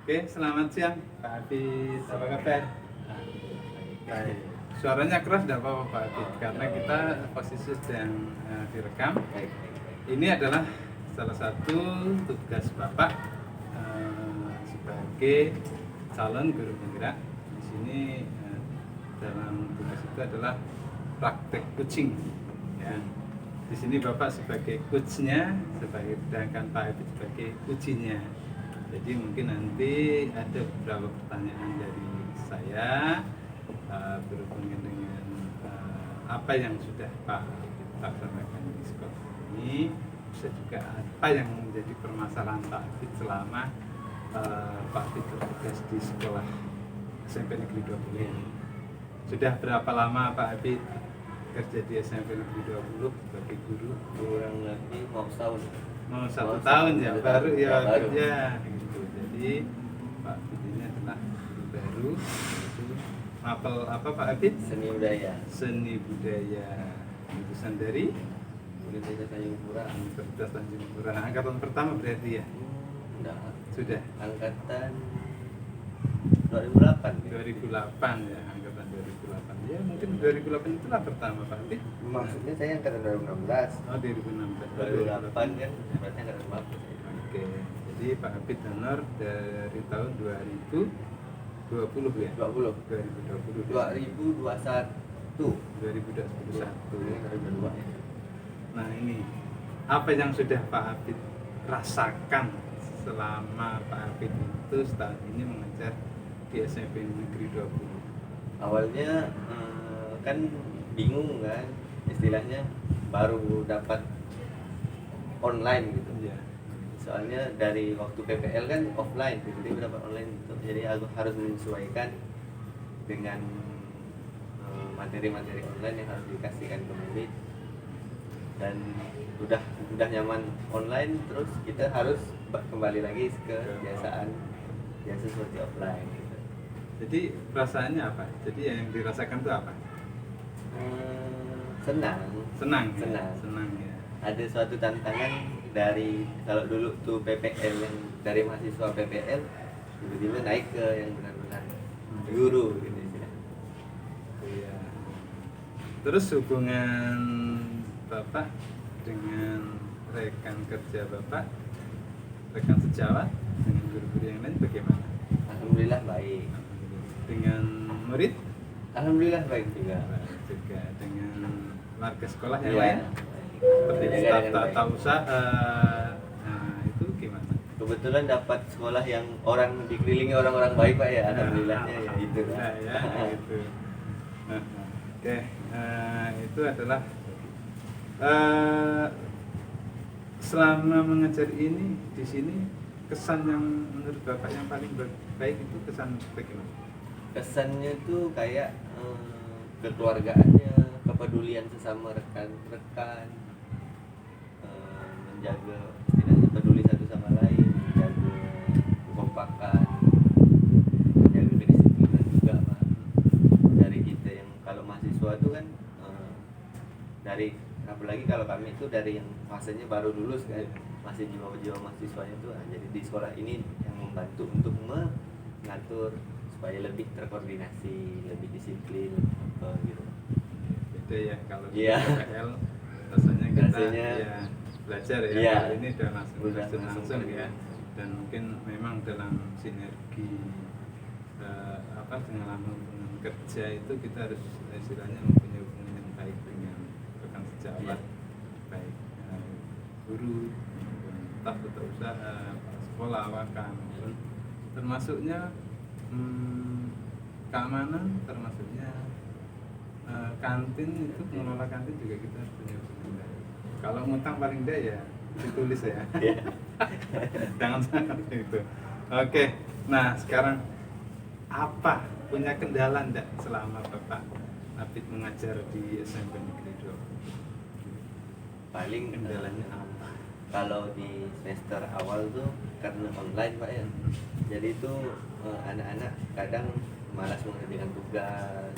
Oke, selamat siang Pak Abid, apa kabar? Baik. Suaranya keras tidak apa-apa Pak Abid, karena kita posisi sedang direkam. Ini adalah salah satu tugas Bapak sebagai calon guru penggerak. Di sini dalam tugas itu adalah praktek coaching. Ya. Di sini Bapak sebagai coachnya, sedangkan Pak Abid sebagai ujinya. Jadi mungkin nanti ada beberapa pertanyaan dari saya berhubungan dengan apa yang sudah Pak laksanakan di sekolah ini, bisa juga apa yang menjadi permasalahan Pak Abid selama Pak Abid bertugas di sekolah SMP Negeri 20 ini. Sudah berapa lama Pak Abid kerja di SMP Negeri 20 sebagai guru? Kurang lebih mau setahun. Mau satu tahun ya, baru ya kerja gitu. Jadi Pak Abid ini adalah guru baru. Itu mapel apa Pak Abid? Seni budaya. Seni budaya. Lulusan dari Universitas Tanjung Pura. Universitas Tanjung Pura. Angkatan pertama berarti ya? Enggak. Sudah. Angkatan 2008. 2008 ya, angkatan 2008. Ya mungkin 2008 itulah pertama Pak Abid. Maksudnya saya angkatan 2016. Oh 2016. 2008 kan berarti angkatan 2008. Oke, jadi Pak Abid honor dari tahun 2020 ya? 20. 2020. 2021. 2021. Ini 2002 ya. Nah ini, apa yang sudah Pak Abid rasakan selama Pak Abid itu setahun ini mengajar di SMP Negeri 20? Awalnya kan bingung kan, istilahnya baru dapat online gitu. Ya. Soalnya dari waktu PPL kan offline, tiba-tiba dapat online gitu. Jadi aku harus menyesuaikan dengan materi-materi online yang harus dikasihkan ke murid. Dan udah nyaman online, terus kita harus kembali lagi ke kebiasaan biasa seperti offline gitu. Jadi perasaannya apa? Jadi yang dirasakan itu apa? Senang. Senang. Senang. Ya? Senang ya. Ada suatu tantangan dari kalau dulu tuh PPL yang dari mahasiswa PPL tiba-tiba naik ke yang benar-benar guru gitu istilahnya. Iya. Terus hubungan Bapak dengan rekan kerja Bapak, rekan sejawat dengan guru-guru yang lain bagaimana? Alhamdulillah baik. Dengan murid? Alhamdulillah baik juga. Juga dengan warga sekolah yang Iya. lain? Seperti Dijaga staf dengan tata baik. usaha. Nah, itu gimana? Kebetulan dapat sekolah yang orang dikelilingi orang-orang baik Pak ya. Alhamdulillahnya ya itu. Alhamdulillah ya, gitu. Nah, oke, itu adalah selama mengajar ini di sini kesan yang menurut Bapak yang paling baik itu kesan bagaimana? Kesannya tuh kayak kekeluargaannya, kepedulian sesama rekan-rekan, menjaga setidaknya peduli satu sama lain, menjaga kekompakan, menjaga kedisiplinan juga Pak. Dari kita yang kalau mahasiswa tuh kan dari apalagi kalau kami itu dari yang fasenya baru lulus kan, masih jiwa-jiwa mahasiswanya tuh jadi di sekolah ini yang membantu untuk mengatur supaya lebih terkoordinasi, lebih disiplin gitu. Beda ya kalau di Iya. PPL rasanya kita Rasanya, ya belajar ya. iya. Kalau ini udah langsung ya. Iya. Dan mungkin memang dalam sinergi dengan hubungan kerja itu kita harus istilahnya mempunyai hubungan yang baik dengan rekan sejawat, baik guru, staf tata usaha, sekolah, wakam, termasuknya keamanan, termasuknya kantin itu mengelola kantin juga kita harus punya hubungan baik. Kalau ngutang paling enggak ya ditulis ya. Jangan sampai itu. Oke, nah sekarang apa punya kendala enggak selama Bapak Abid mengajar di SMP Negeri 20? Paling Kendalanya apa? kalau di semester awal tuh karena online Pak ya, jadi itu anak-anak kadang malas mengerjakan tugas,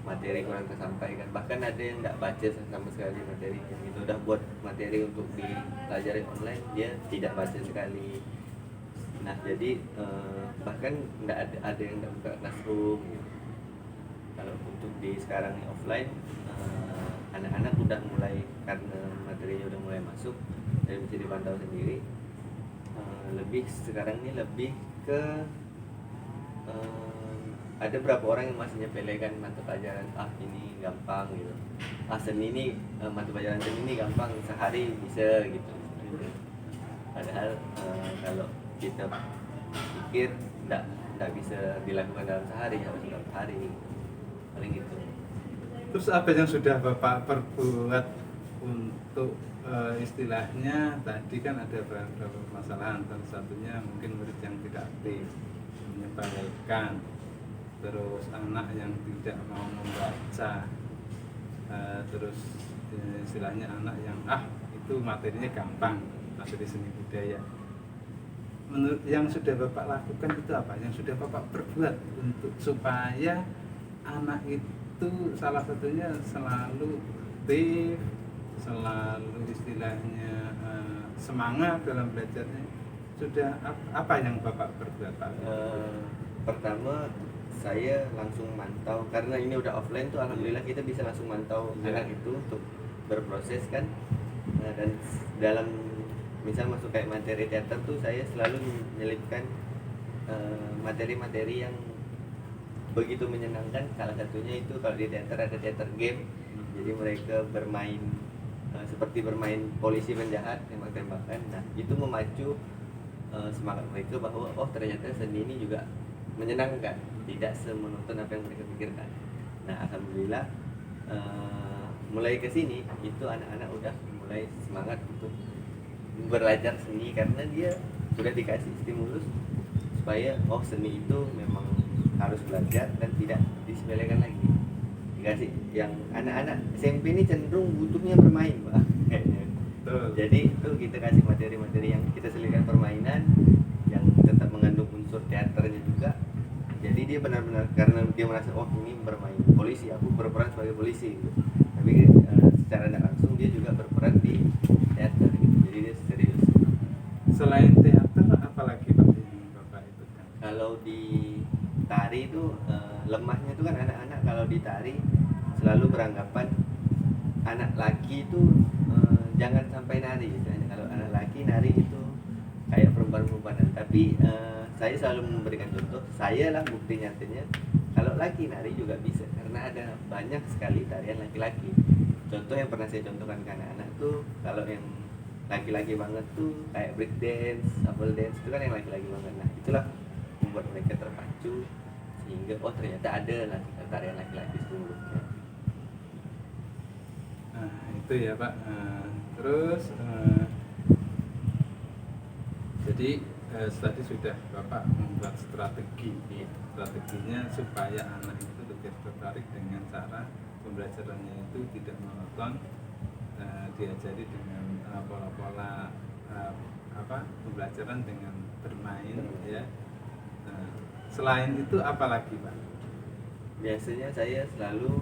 materi kurang tersampaikan, bahkan ada yang nggak baca sama sekali materi yang itu udah buat materi untuk dipelajari online, dia tidak baca sekali. Nah jadi bahkan nggak ada yang nggak buka classroom gitu. Kalau untuk di sekarang ini offline, anak-anak udah mulai karena materinya udah mulai masuk dan bisa dipantau sendiri. Lebih sekarang ini lebih ke ada berapa orang yang masih nyepelekan mata pelajaran, ini gampang gitu, seni ini mata pelajaran seni ini gampang sehari bisa gitu. Padahal kalau kita pikir nggak bisa dilakukan dalam sehari, harus dalam hari paling gitu. Terus apa yang sudah Bapak perbuat untuk istilahnya tadi kan ada beberapa permasalahan, salah satunya mungkin murid yang tidak aktif, menyepelekan, terus anak yang tidak mau membaca, terus istilahnya anak yang itu materinya gampang, materi seni budaya. Menurut yang sudah Bapak lakukan itu apa? Yang sudah Bapak perbuat untuk supaya anak itu salah satunya selalu aktif, selalu istilahnya semangat dalam belajarnya. Sudah apa yang Bapak perbuat, Pak? Pertama saya langsung mantau, karena ini udah offline tuh alhamdulillah kita bisa langsung mantau anak itu untuk berproses kan. Dan dalam misal masuk kayak materi teater tuh saya selalu menyelipkan materi-materi yang begitu menyenangkan. Salah satunya itu kalau di teater ada teater game, jadi mereka bermain seperti bermain polisi penjahat, tembak-tembakan. Nah itu memacu semangat mereka bahwa ternyata seni ini juga menyenangkan, tidak semonoton apa yang mereka pikirkan. Nah alhamdulillah mulai kesini itu anak-anak udah mulai semangat untuk belajar seni, karena dia sudah dikasih stimulus supaya seni itu memang harus belajar dan tidak disepelekan lagi. Dikasih yang anak-anak SMP ini cenderung butuhnya bermain, Pak. Jadi itu kita kasih materi-materi yang kita selipkan permainan yang tetap mengandung unsur teaternya juga. Jadi dia benar-benar, karena dia merasa ini bermain polisi, aku berperan sebagai polisi gitu. Tapi secara tidak langsung dia juga berperan di teater gitu. Jadi dia serius. Selain teater apalagi Pak yang Bapak ikutkan? Kalau di tari itu lemahnya itu kan anak-anak kalau di tari selalu beranggapan anak laki itu jangan sampai nari gitu. Kalau anak laki nari itu kayak perempuan-perempuanan. Tapi saya selalu memberikan contoh, saya lah bukti nyatanya kalau laki nari juga bisa, karena ada banyak sekali tarian laki-laki. Contoh yang pernah saya contohkan ke anak-anak tuh, kalau yang laki-laki banget tuh kayak break dance, shuffle dance, itu kan yang laki-laki banget. Nah itulah membuat mereka terpacu sehingga ternyata ada tarian laki-laki seluruhnya. Nah itu ya Pak. Terus jadi tadi sudah Bapak membuat strategi. Strateginya supaya anak itu lebih tertarik dengan cara pembelajarannya itu tidak monoton, diajari dengan pola-pola pembelajaran dengan bermain ya. Selain itu apalagi Pak? Biasanya saya selalu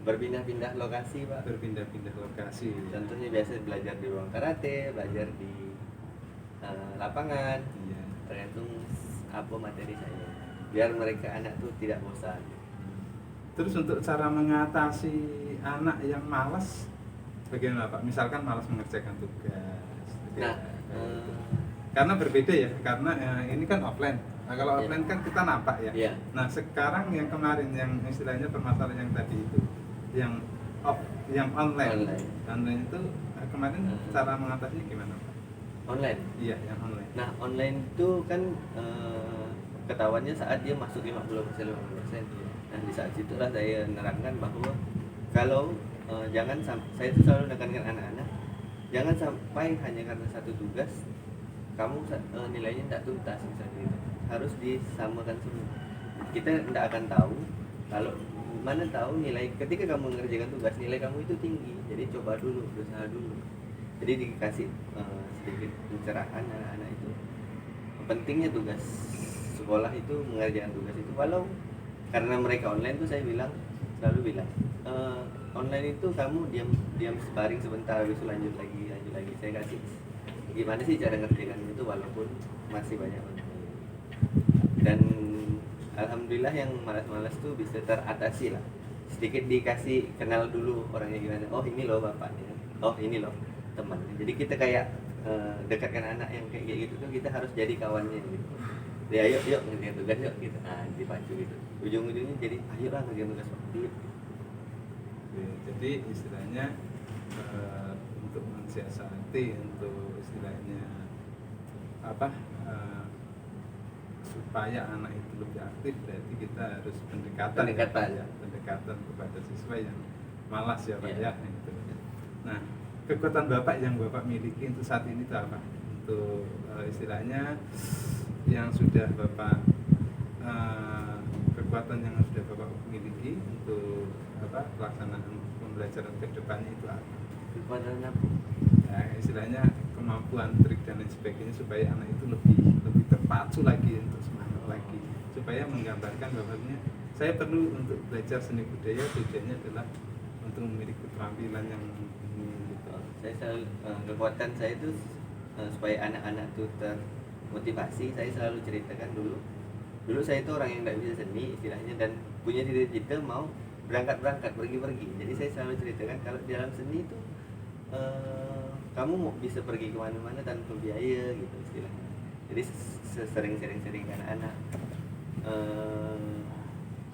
berpindah-pindah lokasi, Pak. Berpindah-pindah lokasi. Contohnya biasa belajar di ruang karate, belajar di lapangan. Iya. Tergantung apa materi saya, biar mereka anak tuh tidak bosan. Terus untuk cara mengatasi anak yang malas bagaimana Pak? Misalkan malas mengerjakan tugas. Nah, karena berbeda ya, karena ini kan offline. Nah kalau offline kan kita nampak ya. Iya. Nah sekarang yang kemarin yang istilahnya permasalahan yang tadi itu, yang online. Online itu kemarin cara mengatasinya gimana Pak? Online. Iya, yang online. Nah online itu kan ketahuannya saat dia masuk 50%. Nah di saat itulah saya menerangkan bahwa kalau jangan saya itu selalu menekankan anak-anak, jangan sampai hanya karena satu tugas kamu nilainya tidak tuntas misalnya gitu. Harus disamakan semua. Kita tidak akan tahu kalau mana tahu nilai ketika kamu mengerjakan tugas nilai kamu itu tinggi. Jadi coba dulu, berusaha dulu. Jadi dikasih sedikit pencerahan anak-anak itu. Pentingnya tugas sekolah itu, mengerjakan tugas itu, walau karena mereka online tuh saya selalu bilang online itu kamu diam sparring sebentar, habis itu lanjut lagi. Saya kasih gimana sih cara ngerjakannya itu walaupun masih banyak online. Dan alhamdulillah yang malas-malas tuh bisa teratasi lah, sedikit dikasih kenal dulu orangnya gimana. Oh ini loh bapaknya, oh ini loh temannya. Jadi kita kayak dekatkan anak yang kayak gitu tuh kita harus jadi kawannya gitu. Ya yuk ngerjain tugas yuk gitu, nah dipacu gitu, ujung-ujungnya jadi ayolah ngerjain tugas waktu gitu. Oke, jadi istilahnya untuk mensiasati, untuk istilahnya apa, supaya anak itu lebih aktif, berarti kita harus pendekatan pendekatan kepada siswa yang malas ya Pak ya. Gitu. Nah, kekuatan Bapak yang Bapak miliki untuk saat ini itu apa? Untuk istilahnya yang sudah Bapak kekuatan yang sudah Bapak miliki untuk apa pelaksanaan pembelajaran ke depannya itu apa? Kekuatan apa? Ya, istilahnya kemampuan trik dan lain sebagainya supaya anak itu lebih terpacu lagi untuk semangat lagi, supaya menggambarkan bahwasanya saya perlu untuk belajar seni budaya, tujuannya adalah untuk memiliki keterampilan yang ini gitu. Saya selalu kekuatan saya itu supaya anak-anak itu termotivasi. Saya selalu ceritakan dulu saya itu orang yang tidak bisa seni istilahnya, dan punya cita-cita mau berangkat pergi. Jadi saya selalu ceritakan kalau di dalam seni itu kamu mau bisa pergi kemana-mana tanpa biaya gitu istilahnya. Jadi sering ke anak-anak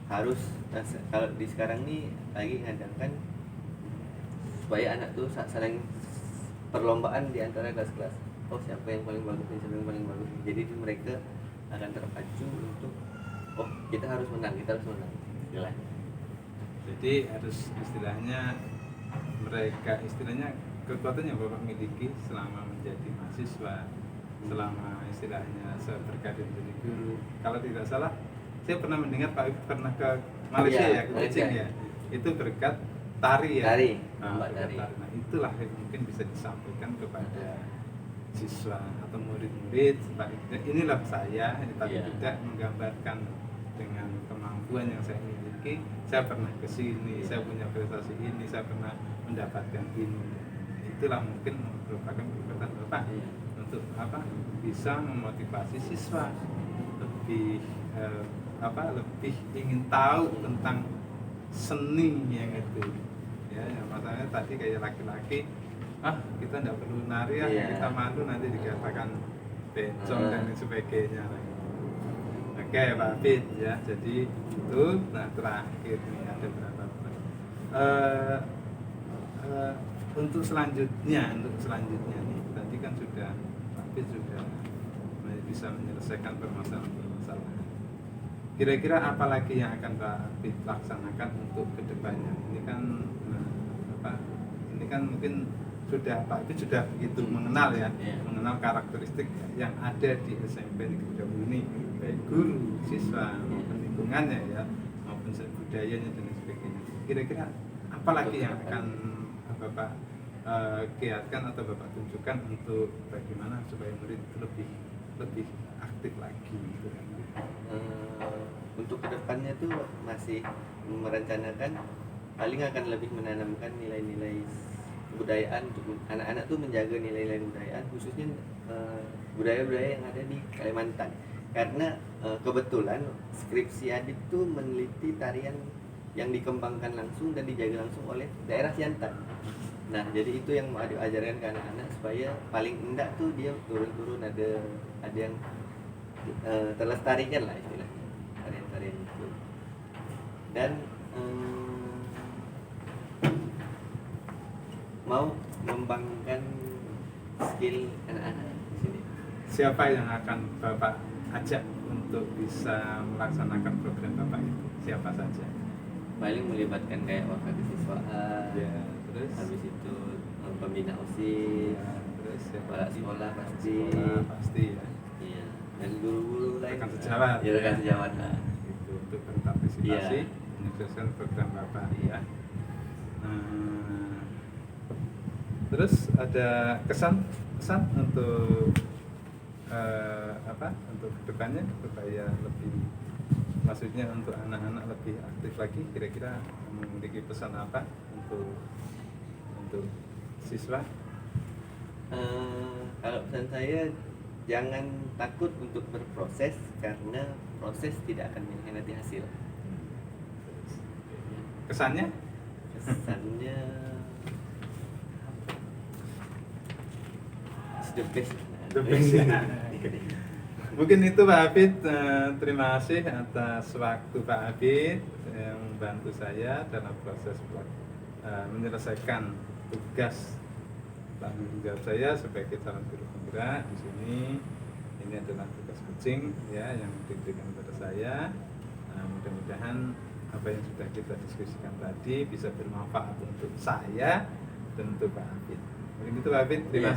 harus kalau di sekarang nih lagi ngadakan supaya anak tuh saling perlombaan di antara kelas-kelas. Oh siapa yang paling bagus, siapa yang paling bagus. Jadi itu mereka akan terpacu untuk oh kita harus menang. Jelas. Jadi harus istilahnya mereka istilahnya kekuatan yang Bapak miliki selama menjadi mahasiswa, selama istilahnya berkarir menjadi guru. Kalau tidak salah, saya pernah mendengar Pak Ibu pernah ke Malaysia ya, ke Kuching ya. Itu berkat tari ya. Tari. Nah, itulah yang mungkin bisa disampaikan kepada siswa atau murid-murid. Inilah saya, tapi tidak menggambarkan dengan kemampuan yang saya miliki. Saya pernah ke sini, saya punya prestasi ini, saya pernah mendapatkan ini. Itulah mungkin merupakan kekuatan Bapak untuk apa bisa memotivasi siswa lebih lebih ingin tahu tentang seni yang itu ya. Masalahnya tadi kayak laki-laki kita tidak perlu nari ya, kita malu nanti dikatakan bencong dan sebagainya. Oke Pak Fit ya, jadi itu. Nah terakhir nih ada berapa untuk selanjutnya nih, tadi kan sudah Pak Fit sudah bisa menyelesaikan permasalahan. Kira-kira apa lagi yang akan Pak Fit laksanakan untuk kedepannya? Ini kan mungkin sudah Pak Fit sudah begitu mengenal ya, mengenal karakteristik yang ada di SMP Negeri Dahulu ini, baik guru, siswa, maupun lingkungannya ya, maupun budayanya dan sebagainya. Kira-kira apa lagi yang akan Bapak giatkan atau Bapak tunjukkan untuk bagaimana supaya murid itu lebih aktif lagi gitu kan? Untuk kedepannya tuh masih merencanakan paling akan lebih menanamkan nilai-nilai kebudayaan untuk anak-anak tuh menjaga nilai-nilai kebudayaan, khususnya budaya-budaya yang ada di Kalimantan, karena kebetulan skripsi Adit tuh meneliti tarian yang dikembangkan langsung dan dijaga langsung oleh daerah Siantan. Nah jadi itu yang mau Adit ajarkan ke anak-anak supaya paling enggak tuh dia turun-turun ada yang terlestarikan lah istilahnya tarian-tarian itu, dan mau mengembangkan skill anak-anak di sini. Siapa yang akan Bapak ajak untuk bisa melaksanakan program Bapak itu? Siapa saja? Paling melibatkan kayak wakil kesiswaan, terus habis itu pembina OSIS, terus kepala sekolah pasti ya. Iya, dan guru-guru lain. Rekan sejawat. Ya, rekan sejawat. Nah, itu untuk berpartisipasi menyukseskan program Bapak ya. Terus ada kesan untuk untuk kedepannya supaya lebih, maksudnya untuk anak-anak lebih aktif lagi, kira-kira memiliki pesan apa untuk siswa? Kalau pesan saya, jangan takut untuk berproses karena proses tidak akan mengkhianati hasil. Kesannya? Kesannya it's the best. The best, ya. Mungkin itu Pak Hafid. Terima kasih atas waktu Pak Hafid yang membantu saya dalam proses menyelesaikan tugas tanggung jawab saya sebagai calon guru penggerak di sini. Ini adalah tugas kucing ya yang diberikan kepada saya. Mudah-mudahan apa yang sudah kita diskusikan tadi bisa bermanfaat untuk saya dan untuk Pak Hafid. Mungkin itu Pak Hafid. Terima kasih.